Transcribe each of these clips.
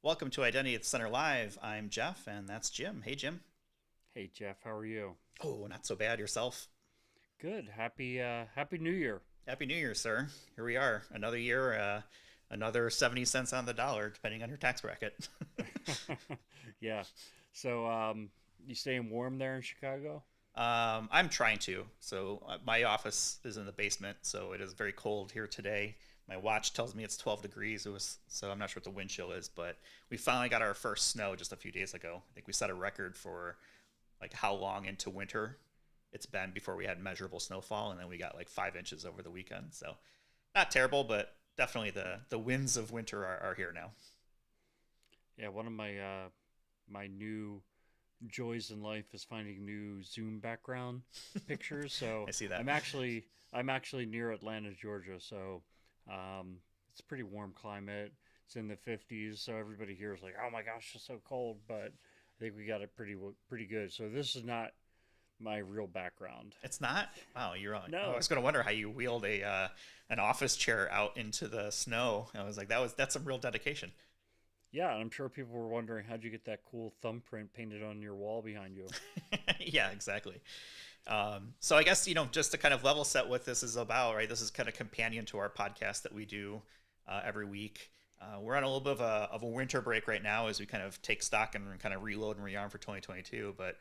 Welcome to Identity Center Live. I'm Jeff, and that's Jim. Hey, Jim. Hey Jeff, how are you? Oh, not so bad. Yourself? Good. Happy New Year. Happy New Year, sir. Here we are. Another year, another 70 cents on the dollar, depending on your tax bracket. Yeah. So, you staying warm there in Chicago? I'm trying to. My office is in the basement, so it is very cold here today. My watch tells me it's 12 degrees. So I'm not sure what the wind chill is, but we finally got our first snow just a few days ago. I think we set a record for like how long into winter it's been before we had measurable snowfall, and then we got like 5 inches over the weekend. So not terrible, but definitely the winds of winter are here now. Yeah, one of my new joys in life is finding new Zoom background pictures. So I see that. I'm actually near Atlanta, Georgia. So, it's a pretty warm climate. It's in the 50s, so everybody here is like, "Oh my gosh, it's so cold," but I think we got it pretty good. So this is not my real background. It's not. Wow, you're on. I No. was going to wonder how you wheeled a an office chair out into the snow. I was like, that's some real dedication. Yeah, and I'm sure people were wondering how'd you get that cool thumbprint painted on your wall behind you. Yeah, exactly. So I guess just to kind of level set what this is about, right? This is kind of companion to our podcast that we do every week. We're on a little bit of a winter break right now as we kind of take stock and kind of reload and rearm for 2022. But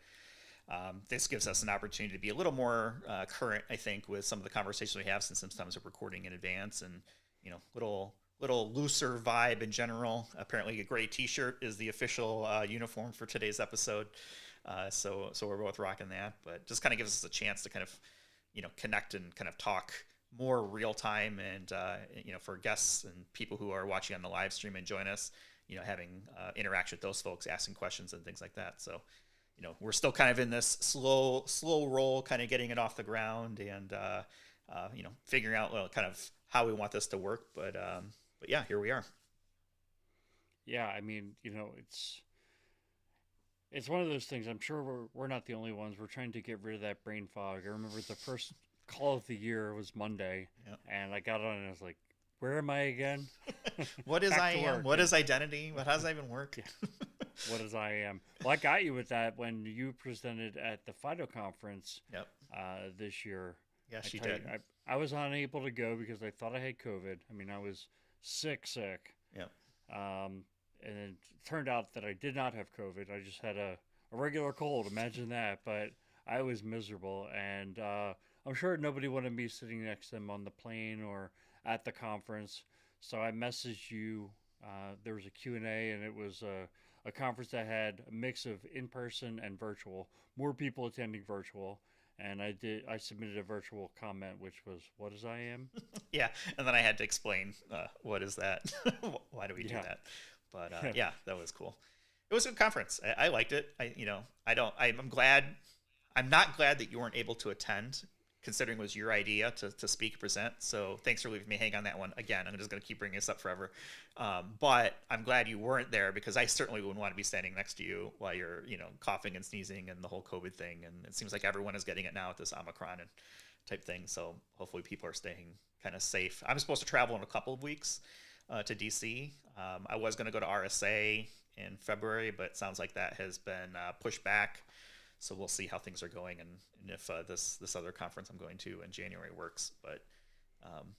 this gives us an opportunity to be a little more current, I think, with some of the conversations we have, since sometimes we're recording in advance, and little looser vibe in general. Apparently, a gray T-shirt is the official uniform for today's episode, so we're both rocking that. But just kind of gives us a chance to kind of connect and kind of talk more real time, and for guests and people who are watching on the live stream and join us, having interaction with those folks, asking questions and things like that. So we're still kind of in this slow roll, kind of getting it off the ground, and figuring out, well, kind of how we want this to work. But yeah, here we are. Yeah, I mean, it's one of those things. I'm sure we're not the only ones. We're trying to get rid of that brain fog. I remember the first call of the year was Monday, Yeah. and I got on and I was like, "Where am I again?" What is Back I to am? work. What is identity? How does that even work? Yeah, what is I am? Well, I got you with that when you presented at the FIDO conference Yep. this year. Yes, I she tell you, did. I was unable to go because I thought I had COVID. I mean, I was sick. Yep. Um, and it turned out that I did not have COVID. I just had a regular cold. Imagine that. But I was miserable. And I'm sure nobody wanted me sitting next to them on the plane or at the conference. So I messaged you. There was a Q&A, and it was a conference that had a mix of in-person and virtual. More people attending virtual. And I submitted a virtual comment, which was, "What is I am?" Yeah, and then I had to explain what is that? Why do we do Yeah. that? But yeah, that was cool. It was a good conference. I liked it. I don't. I'm glad. I'm not glad that you weren't able to attend, considering it was your idea to speak, present. So thanks for leaving me hang on that one. Again, I'm just going to keep bringing this up forever. But I'm glad you weren't there, because I certainly wouldn't want to be standing next to you while you're, coughing and sneezing and the whole COVID thing. And it seems like everyone is getting it now with this Omicron and type thing. So hopefully people are staying kind of safe. I'm supposed to travel in a couple of weeks to DC. I was going to go to RSA in February, but it sounds like that has been pushed back. So we'll see how things are going, and if this other conference I'm going to in January works. But um,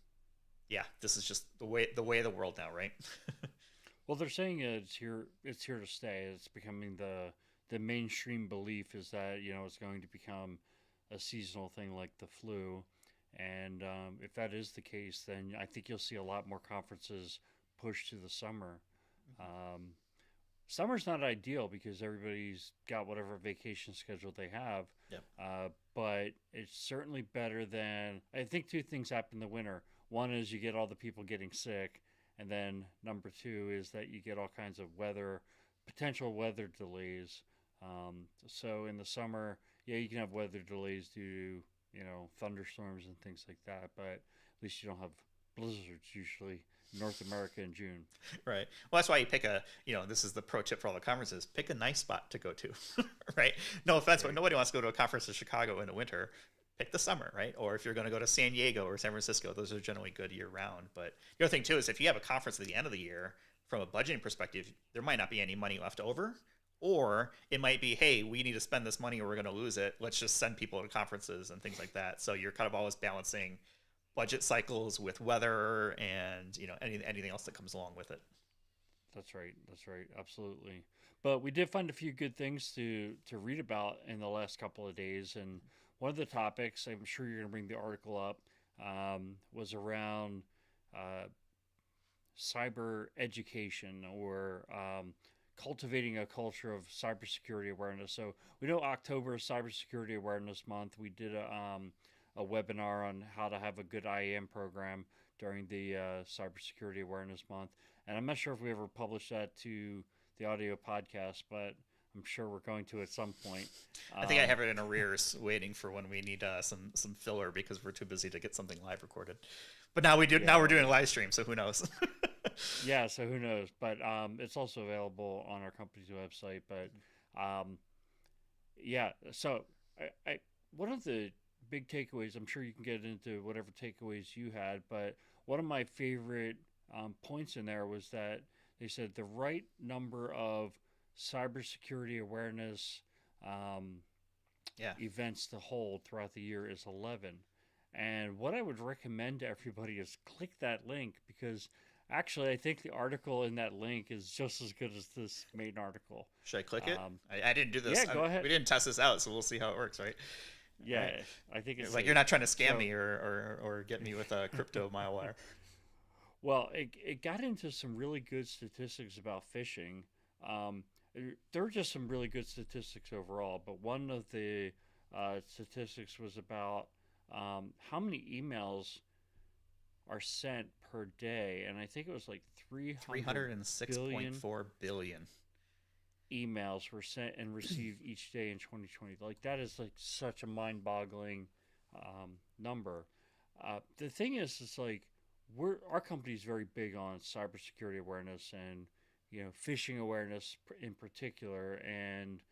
yeah, this is just the way of the world now, right? Well, they're saying it's here to stay. It's becoming the mainstream belief is that it's going to become a seasonal thing like the flu, and if that is the case, then I think you'll see a lot more conferences pushed to the summer. Um, Summer's not ideal because everybody's got whatever vacation schedule they have, Yep. but it's certainly better than. I think two things happen in the winter. One is you get all the people getting sick, and then number two is that you get all kinds of potential weather delays. So in the summer, yeah, you can have weather delays due to thunderstorms and things like that, but at least you don't have blizzards usually in North America in June. Right. Well, that's why you pick this is the pro tip for all the conferences: pick a nice spot to go to, right? No offense, but Right. nobody wants to go to a conference in Chicago in the winter. Pick the summer, right? Or if you're going to go to San Diego or San Francisco, those are generally good year round. But the other thing too is if you have a conference at the end of the year, from a budgeting perspective, there might not be any money left over. Or it might be, hey, we need to spend this money or we're going to lose it. Let's just send people to conferences and things like that. So you're kind of always balancing budget cycles with weather and, anything else that comes along with it. That's right. That's right. Absolutely. But we did find a few good things to read about in the last couple of days. And one of the topics, I'm sure you're going to bring the article up, was around uh, cyber education or cultivating a culture of cybersecurity awareness. So we know October is Cybersecurity Awareness Month. We did a webinar on how to have a good IAM program during the Cybersecurity Awareness Month. And I'm not sure if we ever published that to the audio podcast, but I'm sure we're going to at some point. I think I have it in arrears, waiting for when we need some filler because we're too busy to get something live recorded. But now we do. Yeah. Now we're doing a live stream, so who knows? Yeah, so who knows? But it's also available on our company's website. But yeah, so I one of the big takeaways, I'm sure you can get into whatever takeaways you had, but one of my favorite points in there was that they said the right number of cybersecurity awareness events to hold throughout the year is 11. And what I would recommend to everybody is click that link, because actually I think the article in that link is just as good as this main article. Should I click it? I didn't do this. Yeah, go ahead. We didn't test this out, so we'll see how it works, right? Yeah, right. I think it's like you're not trying to scam me or get me with a crypto mile wire. Well, it got into some really good statistics about phishing. There were just some really good statistics overall, but one of the statistics was about how many emails are sent per day, and I think it was like 306.4 billion emails were sent and received each day in 2020. Like, that is like such a mind-boggling number. The thing is, it's like our company's very big on cybersecurity awareness and phishing awareness in particular, and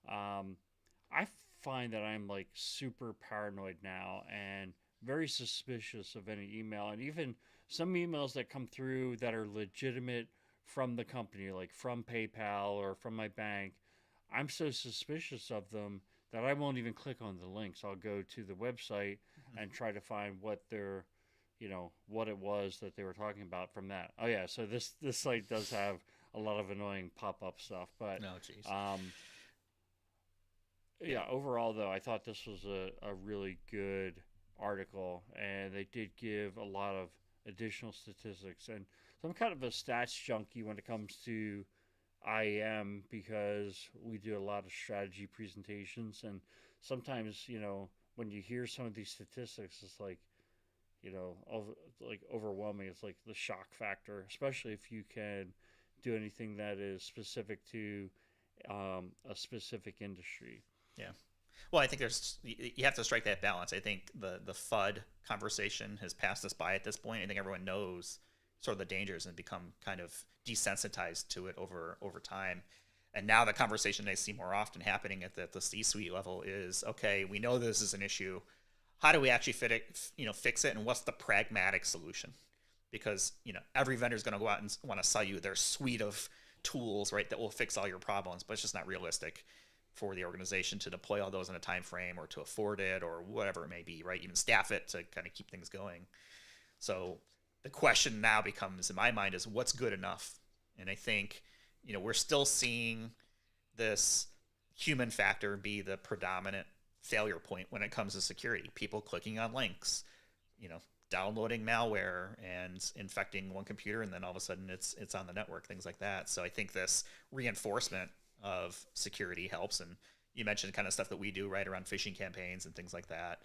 I find that I'm like super paranoid now and very suspicious of any email, and even some emails that come through that are legitimate from the company, like from PayPal or from my bank. I'm so suspicious of them that I won't even click on the links. I'll go to the website and try to find what their what it was that they were talking about from that. Oh yeah, so this site does have a lot of annoying pop-up stuff, but yeah, overall though, I thought this was a really good article, and they did give a lot of additional statistics. And so I'm kind of a stats junkie when it comes to IAM, because we do a lot of strategy presentations, and sometimes when you hear some of these statistics, it's like like overwhelming. It's like the shock factor, especially if you can do anything that is specific to a specific industry. Yeah. Well, I think you have to strike that balance. I think the FUD conversation has passed us by at this point. I think everyone knows sort of the dangers and become kind of desensitized to it over time. And now the conversation I see more often happening at the C-suite level is, okay, we know this is an issue. How do we actually fix it, and what's the pragmatic solution? Because every vendor is going to go out and want to sell you their suite of tools, right, that will fix all your problems, but it's just not realistic for the organization to deploy all those in a time frame, or to afford it, or whatever it may be, right? Even staff it to kind of keep things going. So the question now becomes, in my mind, is what's good enough? And I think we're still seeing this human factor be the predominant failure point when it comes to security. People clicking on links, downloading malware and infecting one computer, and then all of a sudden it's on the network, things like that. So I think this reinforcement of security helps. And you mentioned kind of stuff that we do right around phishing campaigns and things like that.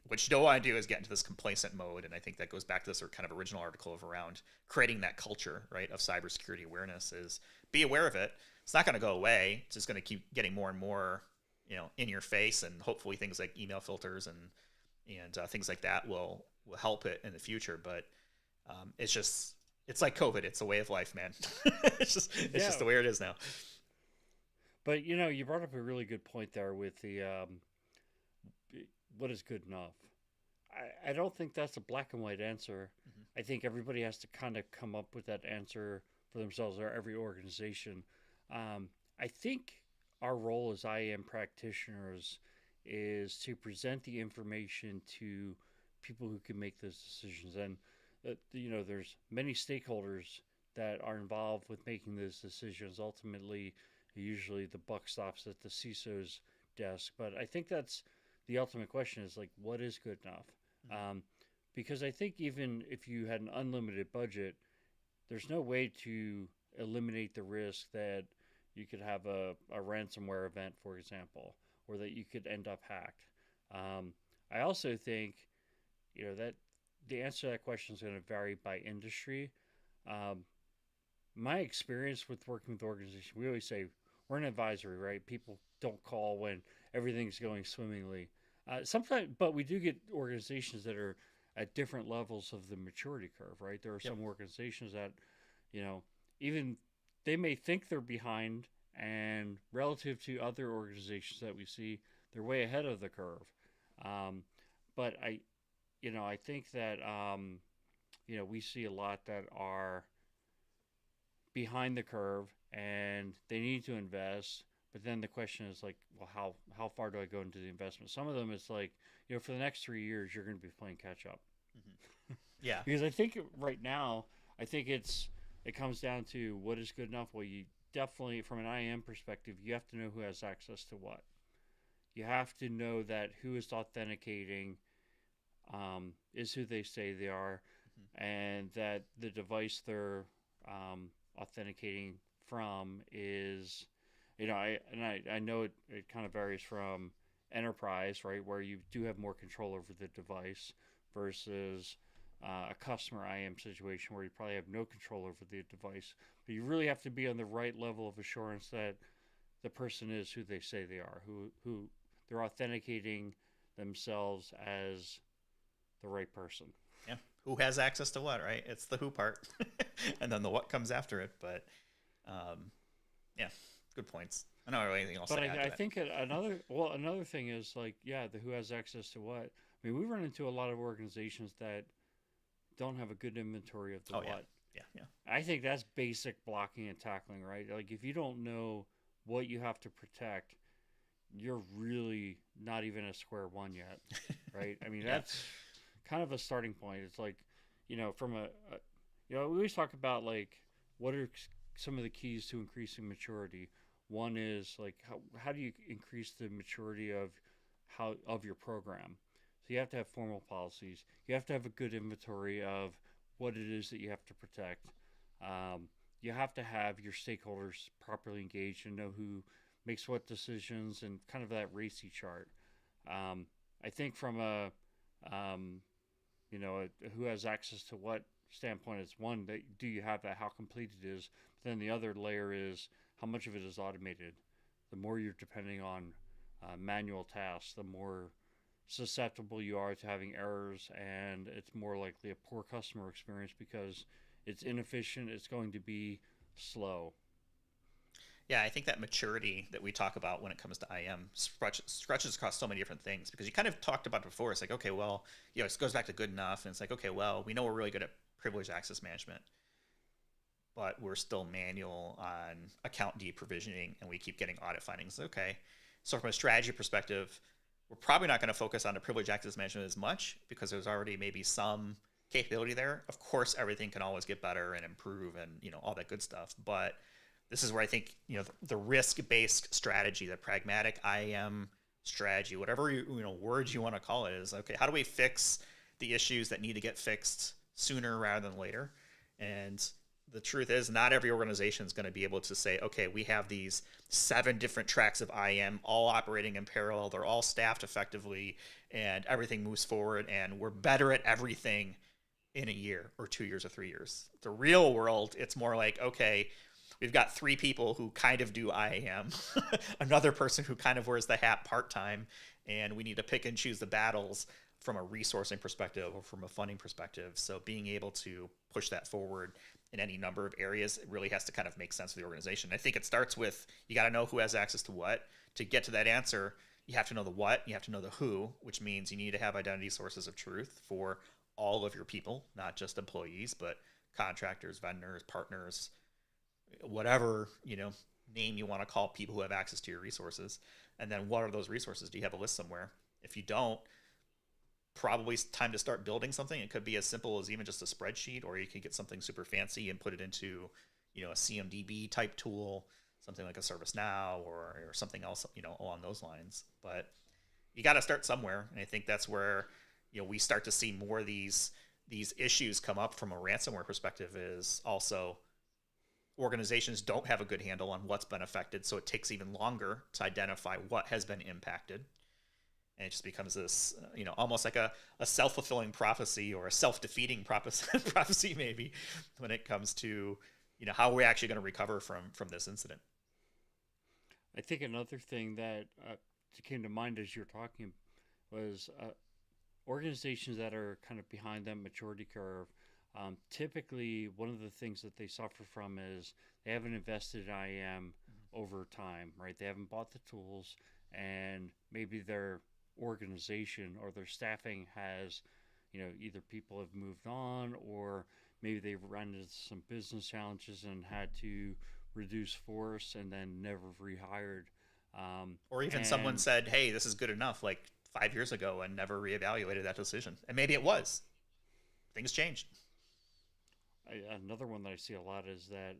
What you don't want to do is get into this complacent mode. And I think that goes back to this kind of original article of around creating that culture, right, of cybersecurity awareness. Is be aware of it. It's not going to go away. It's just going to keep getting more and more, in your face. And hopefully things like email filters and things like that will help it in the future. But it's like COVID. It's a way of life, man. It's just the way it is now. But you brought up a really good point there with the what is good enough. I don't think that's a black and white answer. Hmm. I think everybody has to kind of come up with that answer for themselves, or every organization. I think our role as IAM practitioners is to present the information to people who can make those decisions. And, there's many stakeholders that are involved with making those decisions. Ultimately, usually the buck stops at the CISO's desk. But I think that's the ultimate question, is like, what is good enough? Hmm. Um, because I think even if you had an unlimited budget, there's no way to eliminate the risk that you could have a ransomware event, for example, or that you could end up hacked. Um, I also think, that the answer to that question is going to vary by industry. Um, my experience with working with organizations, we always say we're an advisory, right? People don't call when everything's going swimmingly. Sometimes, but we do get organizations that are at different levels of the maturity curve, right? There are Yep. some organizations that, you know, even they may think they're behind, and relative to other organizations that we see, they're way ahead of the curve. Um, but I think that, we see a lot that are behind the curve and they need to invest. But then the question is like, well, how far do I go into the investment? Some of them, it's like, for the next 3 years, you're going to be playing catch up. Hmm. Yeah. Because I think right now, I think it comes down to what is good enough. Well, you definitely, from an IAM perspective, you have to know who has access to what. You have to know that who is authenticating, is who they say they are, Hmm. and that the device they're authenticating from is, I know it kind of varies from enterprise, right, where you do have more control over the device, versus a customer IAM situation where you probably have no control over the device. But you really have to be on the right level of assurance that the person is who they say they are, who they're authenticating themselves as the right person. Yeah. Who has access to what, right? It's the who part, and then the what comes after it. But um, yeah, good points. I don't have anything else But to add to I that. think another thing is like, yeah, the who has access to what. I mean, we run into a lot of organizations that don't have a good inventory of the Oh yeah, what. yeah, yeah, I think that's basic blocking and tackling, right? Like, if you don't know what you have to protect, you're really not even at square one yet, right? I mean, yeah. that's kind of a starting point. It's like, from we always talk about like what are some of the keys to increasing maturity. One is like, how do you increase the maturity of your program? So you have to have formal policies. You have to have a good inventory of what it is that you have to protect. Um, you have to have your stakeholders properly engaged and know who makes what decisions, and kind of that racy chart. Um, I think from um, who has access to what standpoint, it's one that do you have that, how complete it is. But then the other layer is how much of it is automated. The more you're depending on manual tasks, the more susceptible you are to having errors, and it's more likely a poor customer experience because it's inefficient. It's going to be slow. Yeah, I think that maturity that we talk about when it comes to IM stretches across so many different things, because you kind of talked about it before. It's like, okay, well, it goes back to good enough. And it's like, okay, well, we know we're really good at privileged access management, but we're still manual on account deprovisioning, and we keep getting audit findings. Okay. So from a strategy perspective, we're probably not going to focus on the privileged access management as much, because there's already maybe some capability there. Of course, everything can always get better and improve and, all that good stuff. But this is where I think, the risk-based strategy, the pragmatic IAM strategy, whatever words you want to call it, is okay. How do we fix the issues that need to get fixed sooner rather than later? And the truth is, not every organization is going to be able to say, okay, we have these 7 different tracks of IAM all operating in parallel. They're all staffed effectively, and everything moves forward, and we're better at everything in a year or 2 years or 3 years. The real world, it's more like, okay, we've got 3 people who kind of do IAM, another person who kind of wears the hat part-time, and we need to pick and choose the battles from a resourcing perspective or from a funding perspective. So being able to push that forward in any number of areas, it really has to kind of make sense for the organization. I think it starts with, you got to know who has access to what. To get to that answer, you have to know the what, you have to know the who, which means you need to have identity sources of truth for all of your people, not just employees, but contractors, vendors, partners, whatever, name you want to call people who have access to your resources. And then what are those resources? Do you have a list somewhere? If you don't, probably time to start building something. It could be as simple as even just a spreadsheet, or you could get something super fancy and put it into, a CMDB type tool, something like a ServiceNow or something else, along those lines. But you got to start somewhere. And I think that's where, we start to see more of these issues come up from a ransomware perspective. Is also organizations don't have a good handle on what's been affected. So it takes even longer to identify what has been impacted. And it just becomes this, almost like a self-fulfilling prophecy, or a self-defeating prophecy maybe, when it comes to, how we're actually going to recover from this incident. I think another thing that came to mind as you're talking was organizations that are kind of behind that maturity curve. Typically, one of the things that they suffer from is they haven't invested in IAM over time, right? They haven't bought the tools, and maybe their organization or their staffing has, either people have moved on, or maybe they've run into some business challenges and had to reduce force and then never rehired. Or even someone said, hey, this is good enough, like 5 years ago, and never reevaluated that decision. And maybe it was. Things changed. Another one that I see a lot is that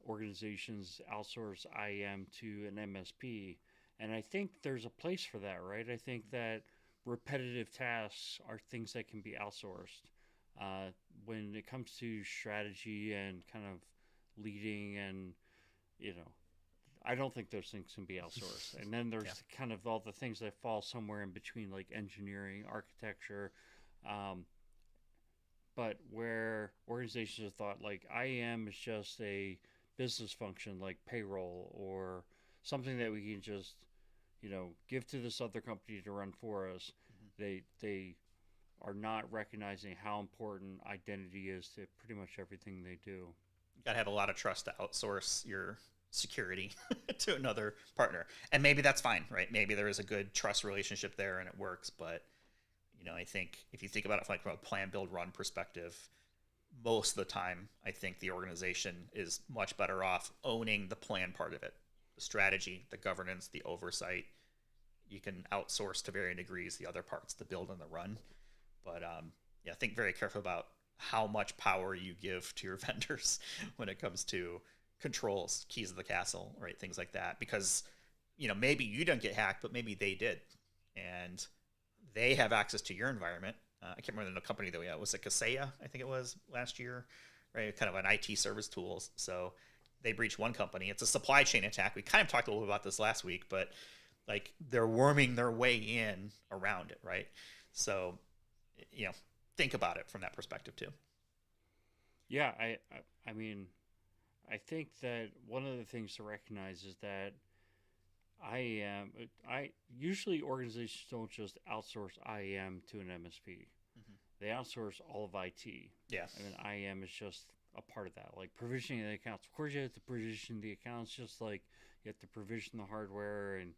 organizations outsource IAM to an MSP. And I think there's a place for that, right? I think that repetitive tasks are things that can be outsourced. When it comes to strategy and kind of leading, and, I don't think those things can be outsourced. And then there's kind of all the things that fall somewhere in between, like engineering, architecture. But where organizations have thought, like, IAM is just a business function like payroll, or something that we can just, give to this other company to run for us. They are not recognizing how important identity is to pretty much everything they do. You got to have a lot of trust to outsource your security to another partner. And maybe that's fine, right? Maybe there is a good trust relationship there and it works. But, I think if you think about it from a plan, build, run perspective, most of the time, I think the organization is much better off owning the plan part of it. The strategy, the governance, the oversight. You can outsource to varying degrees the other parts, the build and the run. But think very careful about how much power you give to your vendors when it comes to controls, keys of the castle, right? Things like that. Because, maybe you don't get hacked, but maybe they did. And they have access to your environment. I can't remember the company that we had. Was it Kaseya? I think it was last year, right? Kind of an IT service tools. So they breached one company. It's a supply chain attack. We kind of talked a little bit about this last week, but like they're worming their way in around it, right? So, think about it from that perspective too. Yeah, I mean, I think that one of the things to recognize is that usually organizations don't just outsource IAM to an MSP. They outsource all of IT. Yeah. I mean, IAM is just a part of that, like provisioning the accounts. Of course, you have to provision the accounts, just like you have to provision the hardware, and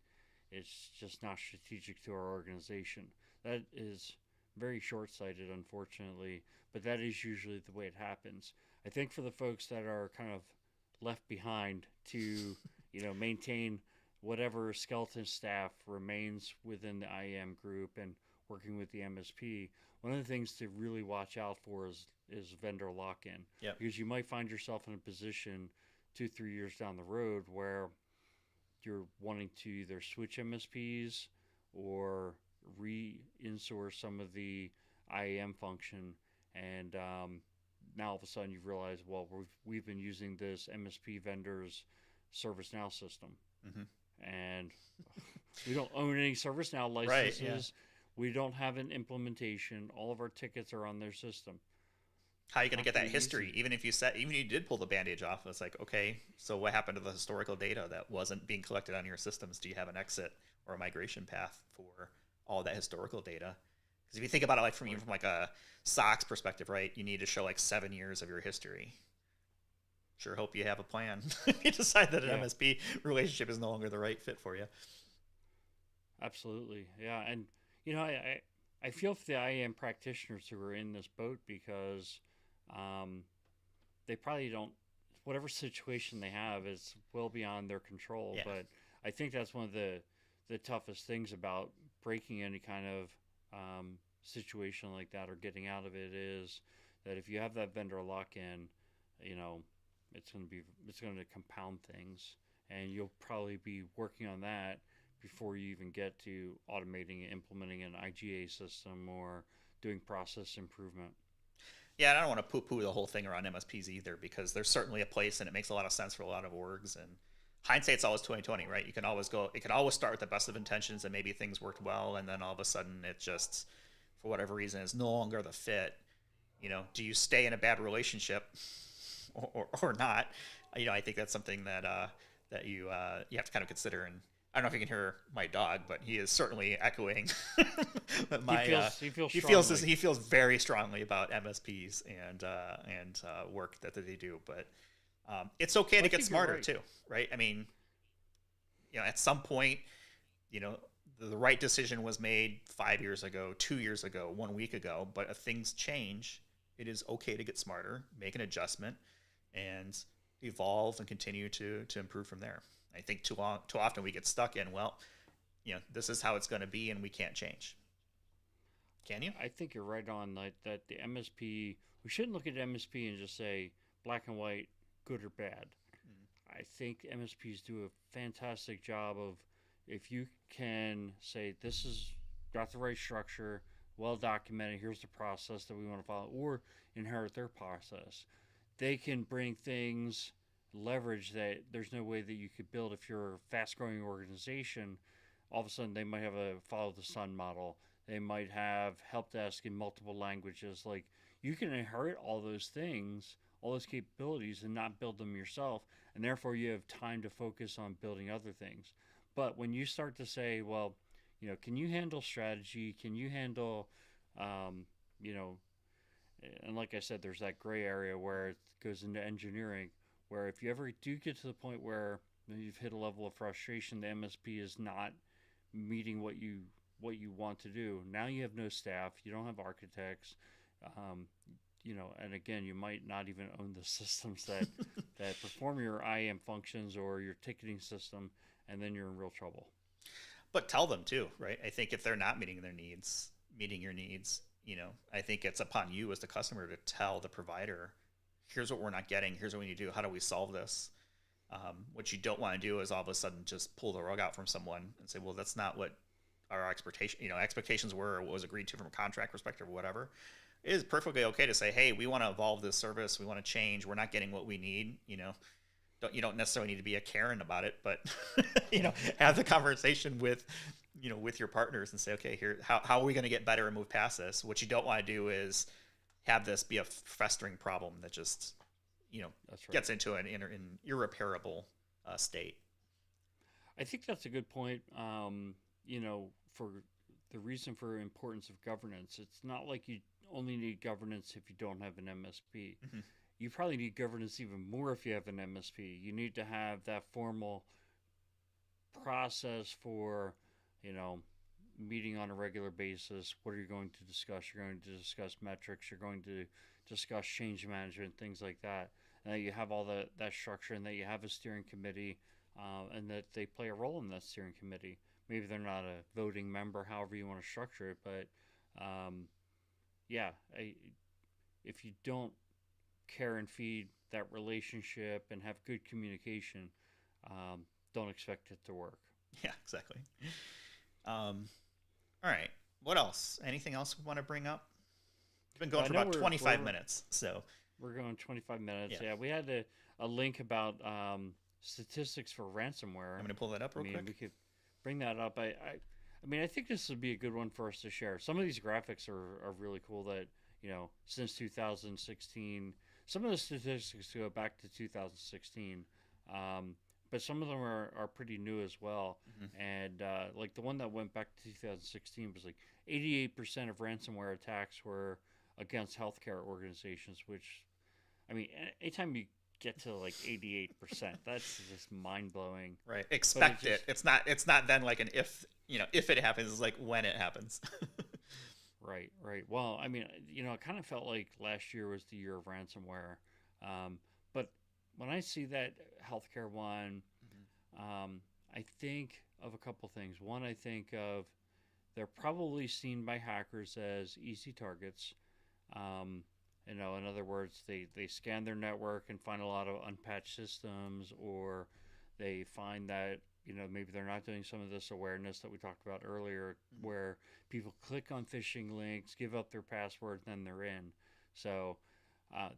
it's just not strategic to our organization. That is very short-sighted, unfortunately, but that is usually the way it happens. I think for the folks that are kind of left behind to, maintain whatever skeleton staff remains within the IAM group and working with the MSP, one of the things to really watch out for is vendor lock-in. Yep. Because you might find yourself in a position 2-3 years down the road where you're wanting to either switch MSPs or re-insource some of the IAM function, and now all of a sudden you realize, well, we've been using this MSP vendor's ServiceNow system, and we don't own any ServiceNow licenses. Right, yeah. We don't have an implementation. All of our tickets are on their system. How are you going to get that history? Even if you did pull the bandage off, it's like, okay, so what happened to the historical data that wasn't being collected on your systems? Do you have an exit or a migration path for all that historical data? Because if you think about it, like from like a SOX perspective, right? You need to show like 7 years of your history. Sure hope you have a plan. You decide that an MSP relationship is no longer the right fit for you. Absolutely, yeah, and I feel for the IAM practitioners who are in this boat because um, they probably don't. Whatever situation they have is well beyond their control. Yeah. But I think that's one of the toughest things about breaking any kind of situation like that or getting out of it is that if you have that vendor lock in, you know, it's going to compound things, and you'll probably be working on that before you even get to automating and implementing an IGA system or doing process improvement. Yeah, and I don't want to poo-poo the whole thing around MSPs either, because there's certainly a place and it makes a lot of sense for a lot of orgs. And hindsight's always 2020, right? You can always go. It can always start with the best of intentions, and maybe things worked well, and then all of a sudden it just, for whatever reason, is no longer the fit. Do you stay in a bad relationship or not? I think that's something that you have to kind of consider. And I don't know if you can hear my dog, but he is certainly echoing He my. feels He feels strongly. he feels very strongly about MSPs and work that they do, but it's okay Well, to I get think you're smarter right. too, right? I mean, at some point, you know, the right decision was made 5 years ago, 2 years ago, 1 week ago. But if things change, it is okay to get smarter, make an adjustment, and evolve and continue to improve from there. I think too often we get stuck in, well, this is how it's going to be, and we can't change. Can you? I think you're right on that the MSP, we shouldn't look at MSP and just say black and white, good or bad. Mm. I think MSPs do a fantastic job of if you can say this is got the right structure, well documented, here's the process that we want to follow, or inherit their process. They can bring things, leverage that there's no way that you could build if you're a fast growing organization. All of a sudden, they might have a follow the sun model. They might have help desk in multiple languages. Like you can inherit all those things, all those capabilities, and not build them yourself. And therefore, you have time to focus on building other things. But when you start to say, well, can you handle strategy? Can you handle, um, you know, and like I said, there's that gray area where it goes into engineering, where if you ever do get to the point where you've hit a level of frustration, the MSP is not meeting what you want to do. Now you have no staff, you don't have architects, um, and again, you might not even own the systems that perform your IAM functions or your ticketing system, and then you're in real trouble. But tell them too, right? I think if they're not meeting your needs, I think it's upon you as the customer to tell the provider, here's what we're not getting, here's what we need to do, how do we solve this? What you don't want to do is all of a sudden just pull the rug out from someone and say, well, that's not what our expectations were, or what was agreed to from a contract perspective or whatever. It is perfectly okay to say, hey, we want to evolve this service, we want to change, we're not getting what we need. You don't necessarily need to be a Karen about it, but have the conversation with your partners and say, okay, here, how are we going to get better and move past this? What you don't want to do is have this be a festering problem that just That's right. gets into an irreparable state. I think that's a good point. For the reason for importance of governance, it's not like you only need governance if you don't have an MSP. Mm-hmm. You probably need governance even more if you have an MSP. You need to have that formal process for, you know, meeting on a regular basis. What are you going to discuss? You're going to discuss metrics. You're going to discuss change management, things like that. And that you have all that structure, and that you have a steering committee, and that they play a role in that steering committee. Maybe they're not a voting member, however you want to structure it, but um, yeah, if you don't care and feed that relationship and have good communication, um, don't expect it to work. Yeah, exactly. Um, all right. What else? Anything else we want to bring up? We've been going I for know about we're 25 we're minutes, so we're going 25 minutes. yeah. Yeah, we had a link about statistics for ransomware. I'm going to pull that up I real mean, quick. we could bring that up. I mean, I think this would be a good one for us to share. Some of these graphics are really cool. That since 2016, some of the statistics go back to 2016. Um, but some of them are pretty new as well. Mm-hmm. And like the one that went back to 2016 was like 88% of ransomware attacks were against healthcare organizations, which, I mean, anytime you get to like 88%. That's just mind blowing. Right. But Expect it. It's not then like an if, if it happens, it's like when it happens. right, right. Well, I mean, it kind of felt like last year was the year of ransomware. But when I see that healthcare one, I think of a couple things. One, I think of they're probably seen by hackers as easy targets. Um, in other words, they scan their network and find a lot of unpatched systems, or they find that maybe they're not doing some of this awareness that we talked about earlier, where people click on phishing links, give up their password, then they're in. So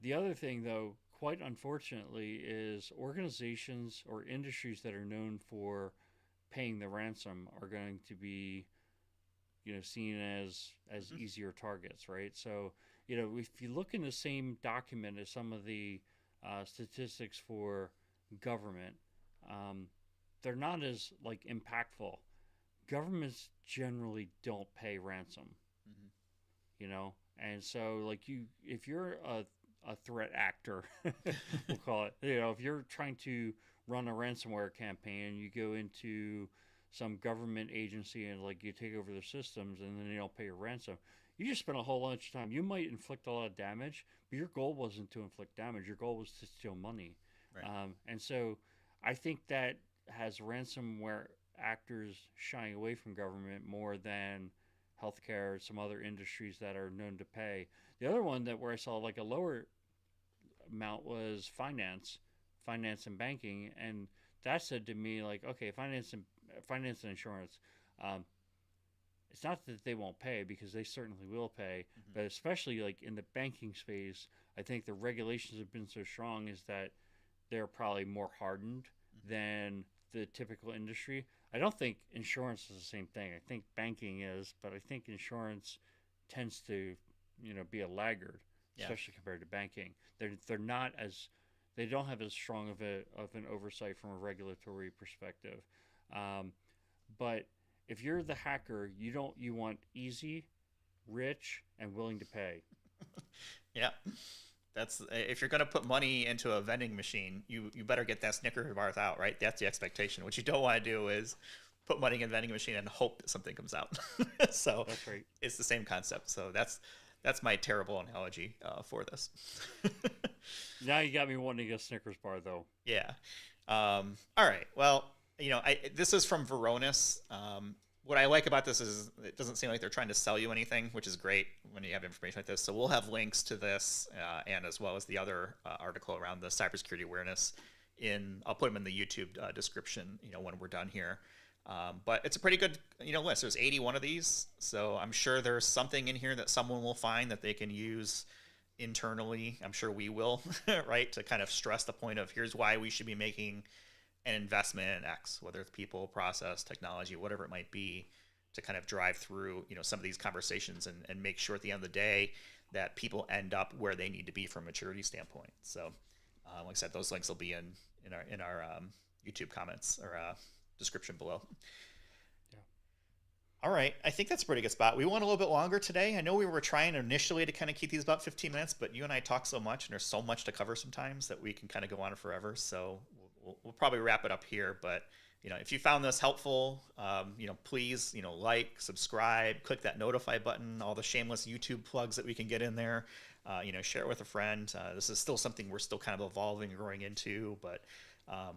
the other thing, though, quite unfortunately, is organizations or industries that are known for paying the ransom are going to be seen as easier targets, right? So if you look in the same document as some of the statistics for government, um, they're not as like impactful. Governments generally don't pay ransom, Mm-hmm. and so like if you're a threat actor, we'll call it, if you're trying to run a ransomware campaign, you go into some government agency and like you take over their systems and then they don't pay your ransom. You just spend a whole bunch of time. You might inflict a lot of damage, but your goal wasn't to inflict damage. Your goal was to steal money. Right. And so I think that has ransomware actors shying away from government more than healthcare, some other industries that are known to pay. The other one that where I saw like a lower amount was finance and banking, and that said to me like, okay, finance and insurance. Um, it's not that they won't pay because they certainly will pay, Mm-hmm. but especially like in the banking space, I think the regulations have been so strong is that they're probably more hardened than the typical industry. I don't think insurance is the same thing. I think banking is, but I think insurance tends to, be a laggard, Yeah. especially compared to banking. They're not as they don't have as strong of an oversight from a regulatory perspective. Um, but if you're the hacker, you want easy, rich, and willing to pay. Yeah. That's if you're going to put money into a vending machine, you better get that Snickers bar out, right? That's the expectation. What you don't want to do is put money in a vending machine and hope that something comes out. So That's right. it's the same concept. So that's my terrible analogy for this. Now you got me wanting a Snickers bar, though. Yeah. All right. Well, this is from Varonis. What I like about this is it doesn't seem like they're trying to sell you anything, which is great when you have information like this. So we'll have links to this and as well as the other article around the cybersecurity awareness I'll put them in the YouTube description, when we're done here. But it's a pretty good, list. There's 81 of these. So I'm sure there's something in here that someone will find that they can use internally. I'm sure we will, right? To kind of stress the point of here's why we should be making an investment in X, whether it's people, process, technology, whatever it might be, to kind of drive through, some of these conversations and make sure at the end of the day that people end up where they need to be from a maturity standpoint. So, like I said, those links will be in our YouTube comments or description below. Yeah. All right, I think that's a pretty good spot. We went a little bit longer today. I know we were trying initially to kind of keep these about 15 minutes, but you and I talk so much, and there's so much to cover sometimes that we can kind of go on forever. So we'll probably wrap it up here. But if you found this helpful, please like, subscribe, click that notify button. All the shameless YouTube plugs that we can get in there. Share it with a friend. This is still something we're still kind of evolving and growing into, but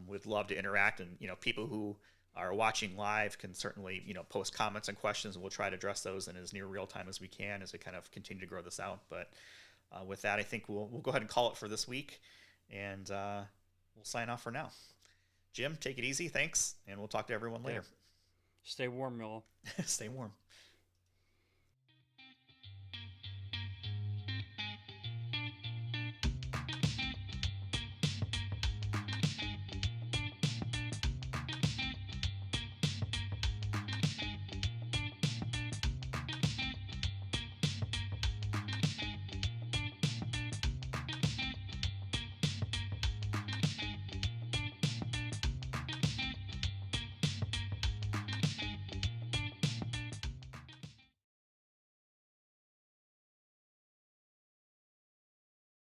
we'd love to interact. And people who are watching live can certainly post comments and questions, and we'll try to address those in as near real time as we can as we kind of continue to grow this out. But with that, I think we'll go ahead and call it for this week, and we'll sign off for now. Jim, take it easy. Thanks, and we'll talk to everyone later. Stay warm, y'all. Stay warm.